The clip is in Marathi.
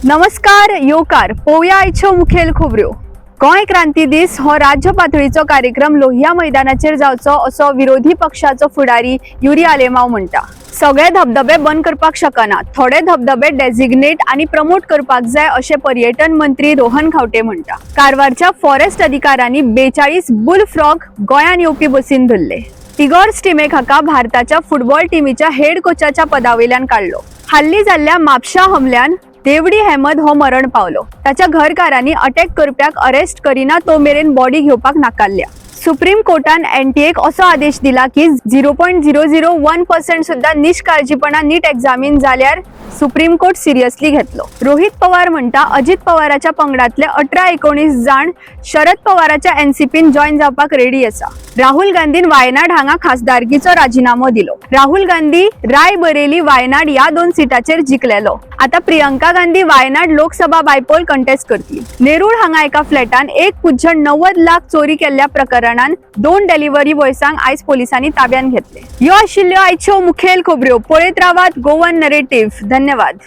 नमस्कार योकार पोवया आयच्यो मुखेल खबऱ्यो। गोंय क्रांती दीस हो राज्य पातळीचो कार्यक्रम लोहिया मैदानाचेर जावचो असो विरोधी पक्षाचो फुडारी युरी आलेमाव म्हणटा। सगळे धबधबे बंद करपाक शकना, थोडे धबधबे डेझिग्नेट आणि प्रमोट करपाक जाय अशें पर्यटन मंत्री रोहन खावटे म्हणटा। कारवारच्या फॉरेस्ट अधिकाऱ्यांनी 42 बुल फ्रॉग गोंयान येवपी बसीन धरले। इगोर स्टिमेक हाका भारताच्या फुटबॉल टीमीच्या हेड कोचाच्या पदावेल्यान काढलो। हाल्ली जाल्ल्या म्हापशा हमल्यान देवडी अहमद हो मरण पावलो। ताच्या घरकारांनी अटॅक करप्याक अरेस्ट करिना तो मेरेन बॉडी घेवपाक नाकारल्या। सुप्रीम कोर्टान एनटीएक असो आदेश दिला की 0.001% सुद्धा निष्काळजीपणा नीट एक्झामीन जाल्यार सुप्रीम कोर्ट सिरियसली घेतलो। रोहित पवार म्हणटा अजित पवाराच्या पंगडातले 18-19 जाण शरद पवाराच्या एनसीपीन जॉइन जावपाक रेडी आसा। राहुल गांधीन वायनाड हांगा खासदारकीचो राजीनामो दिलो। राहुल गांधी रायबरेली वायनाड या 2 सीटाचेर जिखलेलो। आता प्रियंका गांधी वायनाड लोकसभा बायपोल कंटेस्ट करतली। नेरूळ हांगा एका फ्लॅटान 1.90 लाख चोरी केल्ल्या प्रकरणान 2 डिलिव्हरी बॉयसांक आयज पोलिसांनी ताब्यात घेतले। ह्यो आशिल्ल्यो आयच्यो मुखेल खबऱ्यो। पळयत रावात गोवन नरेटिव्ह। धन्यवाद।